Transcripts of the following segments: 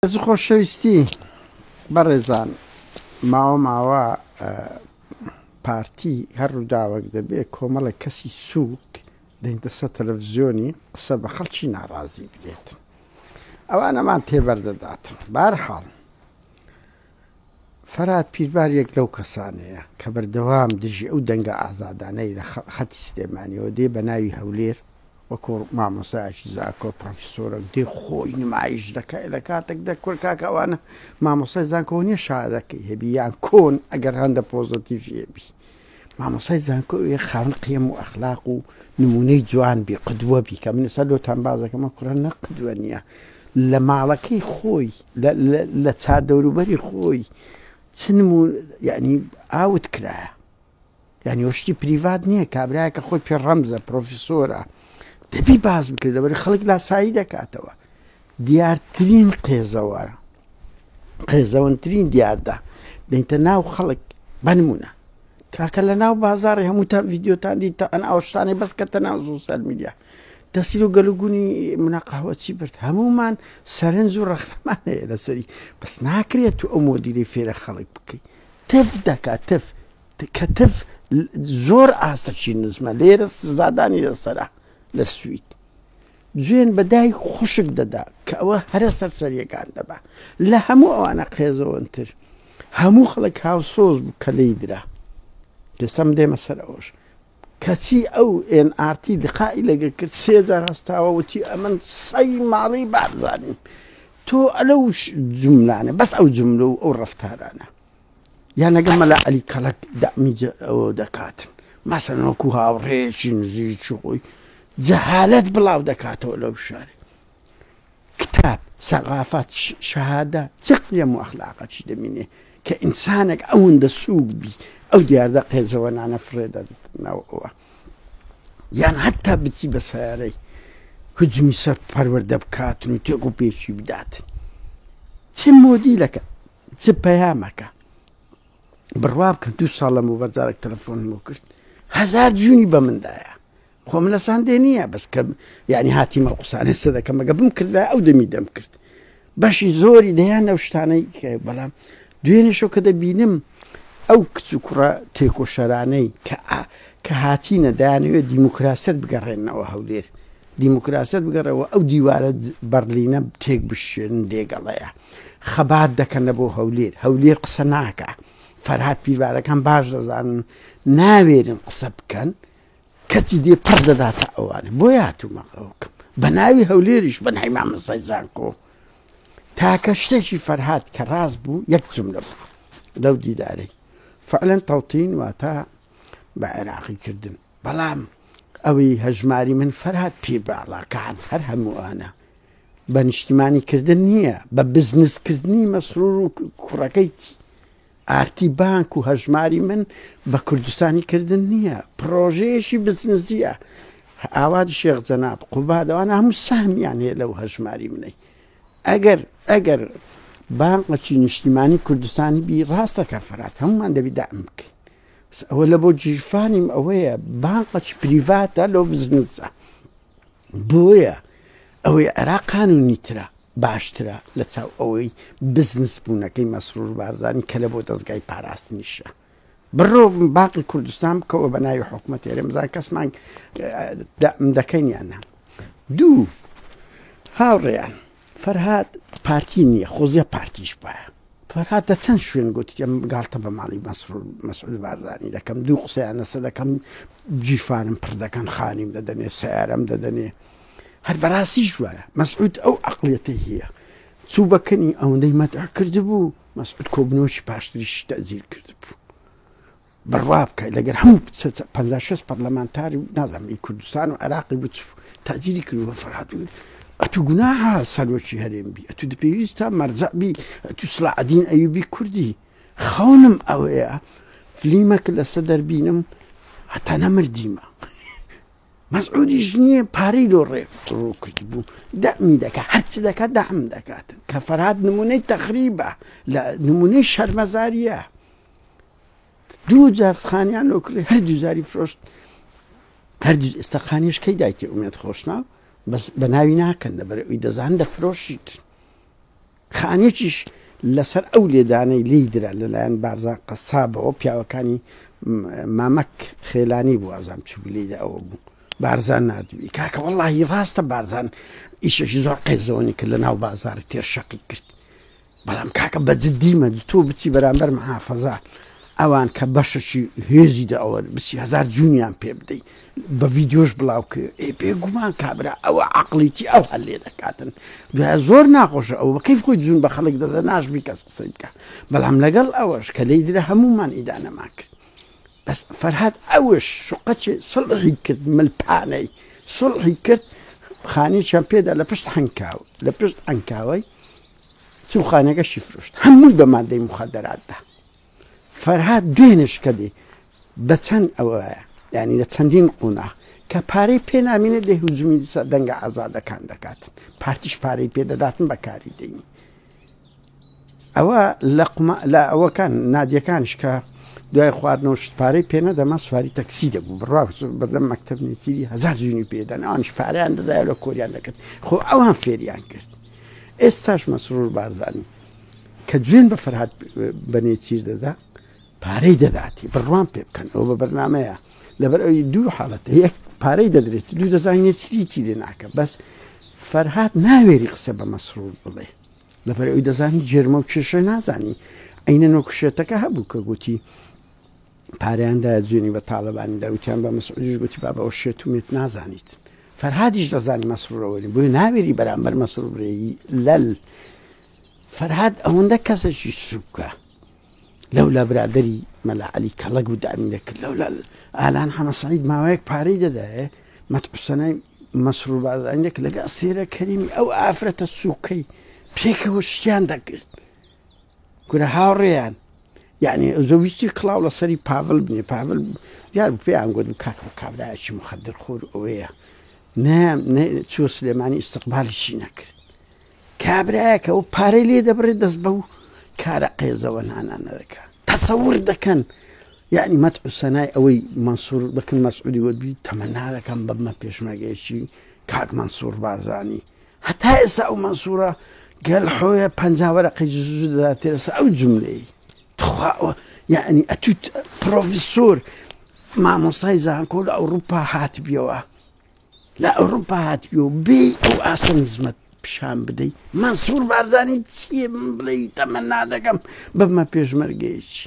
از خۆشەویستی بەڕێزان ماوە پارتی هەر ڕووداوەک دەبێت کۆمەڵە کەسی سووک دەینتە سەر تەلەڤیزیۆنی قسە بە خەڵکی ناڕازی بێت ئەوانەمان تێبەردەداتن. بەهەرحاڵ فەرهاد پیربار یەک لەو کەسانەیە کە بەردەوام دژی ئەو دەنگە ئازادانەی لە خەتی سلێمانیەوە دێ بە ناوی هەولێر وەکو مامۆستایەکی زانکۆ پرۆفیسۆرە دێ خۆی نمایش دەکات لە کاتێک دەکۆرکاکە ئەوانە مامۆستای زانکۆ نییە شادەکەی هەبی یان کۆن ئەگەر هەندە پۆزتیڤی هەبی مامۆستای زانکۆ خاوەن قیەم و ئەخلاق و نمونەی جوان بی قدوە بی کە من ئێستا لۆتان بازەکەمە کوڕە نە قدوە نییە لە ماڵەکەی خۆی لە چادەوروبەری خۆی چ یعنی ئاوت کرایە یعنی وشتی پریڤات نییە کابرایە کە خۆی پێ ڕەمزە پرۆفیسۆرە دەبی باز بکرێت لەبەر خەڵک لاسایی دەکاتەوە دیارترین قێزەوەنترین دیاردا دەینتە ناو خەڵک بنمونە کاکە لە ناو بازاڕی هەمووتان ڤیددیۆتان دیتە ئەن ئەوشتانەی بەسکەتە ناو سوسیال میدیا دەسیر و گەلوگونی مناقەهوە چی برد هەمومان سەرنج و ڕەخنەمان هەیە لەسەری بەس ناکرێت تو ئەو مۆدیرەی فێرە خەڵک بکەیت تف دەکات کە تف زۆر ئاستەچی نزمە لێرە زادانی لەسەرە لە سوید جوێن بەدای خوشک دەدا کە ئەوە هەرە سەرسەریەکان دەبا لە هەموو ئەوانە قێزەوەنتر هەموو خەڵک هاوسۆز بوو کە لێی درا دەسەم دێمە سەر ئەوش کەچی ئەو NRT لقائی لەگە کرد 3000 هەستاوە وتی ئەمن سەی ماڵی بارزانیم تۆ ئەلەو جملانە بەس ئەو جملە و ئەو ڕەفتارانە یان لەگە مەلا عەلی کەڵک دەعمی ئەوە دەکاتن مەسەڵەن وەکو هاوڕێیەکی نزیکی خۆی جەهالەت بڵاو دەکاتەوە لەو شارێ کتاب سەقافەت شەهادە چ قیەم و ئەخلاقەکی دەمینێ کە ئینسانێک ئەوەندە سووک بی ئەو دیاردە قێزەوەنانە فرێدەنەوە یان هەتا بچی بە سەیارەی هجمی سەر پەروەردە بکاتن و تێک و پێشی بداتن چ مۆدیلەکە چ پەیامەکە بڕوا بکەن 2 ساڵ لەمە بەرجارێک تەلەفۆنم بۆ کرد 1000 جوونی بە مندایە خۆم لە ساندێ نییە بەس کە یعنی هاتیمە قوسانێ سە دەکەم مەگە بم کردە ئەو دەمی دەم کرد بەشی زۆری دەیان ئەو شتانەی بەڵام دوێنێشەوە کە دەبینم ئەو کچ و کوڕە تێکۆشەرانەی کە هاتیینە دایانەوێت دیموکراسیت بگەڕێنەوە هەولێر دیموکراسیت بگەڕەوە ئەو دیوارە بەرلینە تێک بشێن دێگەڵەیە خەبات دەکەنە بۆ هەولێر قسە ناکە فەرهاد پیربارەکان باش دەزانن ناوێرن قسە بکەن کەچی دێ پڕ دەداتە ئەوانە بۆ هاتوومەکەم بە ناوی هەولێریش بە ناوی مامۆستای زانکۆ تاکە شتێکی فەرهاد کە ڕاست بوو یەک جملە بوو لەو دیدارەی فعلەن تەوتین واتە بە عێراقی کردن بەڵام ئەوەی هەژماری من فەرهاد پیرباڵەکان هەر هەمووانە بە نیشتیمانی کردن نییە بە بزنسکردنی مەسرور و کوڕەکەیتی ئارتی بانک و هەژماری من بە کوردستانی کردن نییە پرۆژەیەشی بزنسیە ئاوادی شێخ جەناب قوبادەوانە هەموو ساهمیان هەیە لەو هەژماری منەی ئەگەر بانقەکی نیشتیمانی کوردستانی بی ڕاستەکە فەرهاد هەمومان دەبی دائم بکەین ئەوە لە بۆ جیرفانیم ئەوەیە بانقەکی پریڤاتە لەو بزنسە بۆیە ئەوەی عێراق قانونی ترە باشترە لە چاو ئەوەی بزنس بوونەکەی مەسرور بارزانانی کە لە بۆ دەستگای پاراستنیشە بڕۆ باقی کوردستان بکەوە بە ناوی حکوومەت ئێرەمزان کەسمان دەکەین یانە دوو هاوڕێیان فەرهاد پارتی نییە خۆزیە پارتیش بایە فەرهاد دە چەند شوێن گوتی ئەم گاڵتە بە ماڵی مەسعود بارزانی دەکەم دوو قسەیان لەسەر دەکەم جیفانم پڕ دەکەن خانیم دەدەنێ سیارەم دەدەنێ هەر بەڕاستیش وایە مەسعود ئەو عەقڵیەتەی هەیە چوو بەکەنی ئەوەندەی مەدح کردبوو مەسعود کۆبنەوەشی پاشتریشی تەزیر کردبوو بڕوا بکەیت لەگەر هەموو 56 پەرلەمانتاری نازانم کوردستان و عێراقی بچوو تەزیری کردووە فەرهاد ئەتو گوناحە سەرۆکی هەرێم بی ئەتو دەپێویستە مەرجە بی ئەتو سڵاحەدین ئەیوبی کوردی خەونم ئەوەیە فلیمەکە لەسەر دەربینم هەتا نەمردیمە مەسعودیش نییە پارەی لۆ ڕێ کرد بوو دەمی دەکات هەرچ دەکات دەعم دەکاتن کە فەرهاد نمونەی تەخریبە لە نمونەی شەرمەزاریە 2000 خانیان لۆ کڕی هەر 2000 فرۆشت هەر ئێستا خانیش کەی دایکی ئومێد خۆشناو بەس بە ناوی ناکەن لەبەر ئەوەی دەزان دەفرۆشیت خانێکیش لەسەر ئەو لێدانەی لیدرە لەلایەن بارزان قەسابەوە پیاوەکانی مامەک خێلانی بوو ئازام چوو لێدا ئەوە بوو بارزان نردوی کاکە وەڵڵاهی ڕاستە بارزان ئیشەشی زۆر قێزەوەنی کرد لە ناو بازار تێرشەقی کرد بەڵام کاکە بەجددیمە تۆ بچی بەرامبەر محافەزە ئەوان کە بەشەشی هێزیدا ئەوە 20,000 جونیان پێ بدەیت بە ڤیدیۆش بڵاوکە پێگومان کابرا ئەوە عقلیتی ئەو هەل لێ دەکاتن دوای زۆر ناخۆشە ئەو بە کەیف خۆی جوون بە خەڵک دەدە ناشبی کەس قسەی بکە بەڵام لەگەڵ ئەوەش کە لەیدرە هەمومان ئیدانەما کرد بەس فەرهاد ئەوش شوقەچێ سڵحی کرد ملپانەی سڵحی کرد خانێکیان پێدا لە پشت حەنکاو لە پشت ئەنکاوەی چوو خانەکەشی فرۆشت هەمووی بە مادەی مخەدەراتدا فەرهاد دوێنش کە دێ بە چەند ئەوەیە یعنی لە چەندین قونا کە پارەی پێ نامێنێت دێ هجومی دەنگە ئازادەکان دەکاتن پارتیش پارەی پێدەداتن بەکاری دەینی ئەوە لە ئەوەکان نادیەکانش کە دوای خواردنەوە شت پارەی پێ نەدەما سواری تەکسی دەبوو بڕوا بەدەم مەکتەب نووسیری 1000 جونی پێدەن ئەوانش پارەیان دەدایە لە کۆریان دەکرد خۆ ئەوان فێریان کرد ئێستاش مەسرور بارزانی کە گوێن بە فەرهاد بەنێچیر دەدا پارەی دەداتی بڕوان پێ بکەن ئەو بە بەرنامەیە لەبەر ئەوی دوو حاڵەتە یەک پارەی دەدرێت دوو دەزانێت چی لێ ناکە بەس فەرهاد ناوێری قسە بە مەسرور بڵێ لەبەر ئەوی دەزانی جێرمە و کێشە نازانی ئەینە نۆکشێتەکە هەبوو کە گوتی پارەیاندایە جوێنی بە تاالبانی داوتیان بە مەسعودیش گوتی با بەەوە شێتومێت نازانیت فەرهادیش دەزانی مەسرورەوەی بۆی ناوێری بەرامبەر مەسرور بڕێی لەل فەرهاد ئەوەندە کەسێکی سووکە لەولا برادری مەلا عەلی کەڵک و دامی دەکرد لەولا ئالان حەمە سەعید ماوەیەک پارەی دەدایە مەتحوسەنای مەسرور بارزانی دەکرد لەگە ئەسێرە کەریمی ئەو ئافرەتە سووکەی پێکەوە شتیان دەکرد گورە هاوڕێیان یعنی زەویستی کڵاو لەسەری پاڤڵ بنێ پاڤڵ دیار پێیان گوت کاکە کابرایەکی مخەدر خۆر ئەوەیە چوە سلێمانی ئیستقبالیشی نەکرد کابرایەکە ئەو پارەی لێ دەبڕێت دەست بەو کارە قێزەوە نانانە دەکات تەسەور دەکەن یعنی مەتحوسەنای ئەوەی مەنسوور بکن مەسعودی وەتبی تەمەنا دەکەم بەمە پێشمەرگەیەکی کاک مەنسوور بارزانی هەتا ئێستا ئەو مەنسوورە گەل حۆیە 50 وەرەقی جوزو دەداتێ لەسەر ئەو جملەی یعنی ئەتوت پرۆفیسۆر مامۆستای زانکۆ لە ئەوروپا هاتبیەوە لە ئەوروپا هاتبیەوە بێ ئەو ئاسە نزمەت پیشان بدەی مەنسوور بارزانی چییە من بڵێ تەمەنا دەکەم بەمە پێشمەرگەیەکی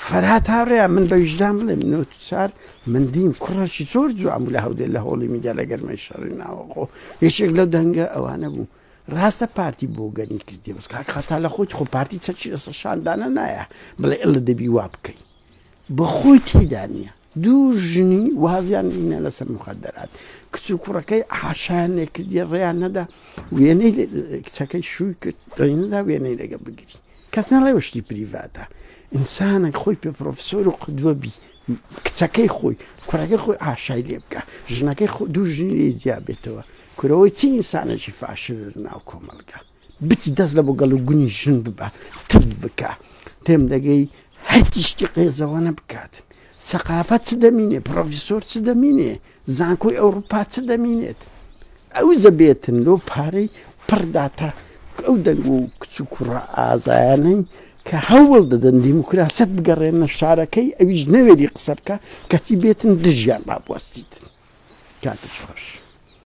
فەرهاد هاوڕێیە من بە ویژدان بڵێ نۆتسار من دیم کوڕەشی زۆر جوان بوو لە هەولێر لە هۆڵی میدیا لە گەرمەی شەڕی ناوەخۆ یەکێک لەو دەنگە ئەوانە بوو ڕاستە پارتی بۆ گەنی کردی بەس کاک خەتا لە خۆی خۆ پارتی چەکی لەسەر شاندانە نایە بڵێ ئەلە دەبی وا بکەی بە خۆی تێدا نییە دوو ژنی وازیان لینە لەسەر مخەدەرات کچ و کوڕەکەی حاشایان لێ کردی ڕێیان نەدا وێنەی کچەکەی شووی کرد ڕێی نەدا وێنەی لەگە بگری کەس نەڵێ شتی پریڤاتە ئینسانێک خۆی پێ پرۆفسۆر و قدوە بی کچەکەی خۆی کوڕەکەی خۆی ئاشای لێ بکە ژنەکەی دوو ژنی لێ زیاد بێتەوە کورەوەی چی ئینسانێکی فاشر ناو کۆمەلگا بچی دەست لە بۆ گەڵ و گونی ژن ببە تف بکە تێم دەگەی هەرچی شتی قێزەوە بکاتن سەقافەت چ دەمینێ پرۆفیسۆر چ دەمینێ زانکۆی ئەوروپا چ دەمینێت ئەو زەبێتن لۆ پارەی پڕداتە ئەو دەنگ و کچ و کوڕە ئازایانەی کە هەوڵ دەدەن دیموکراست بگەڕێنە شارەکەی ئەویش نەوێری قسە بکە کەچی بێتن دژیان با بوەستیتن کاتش خۆش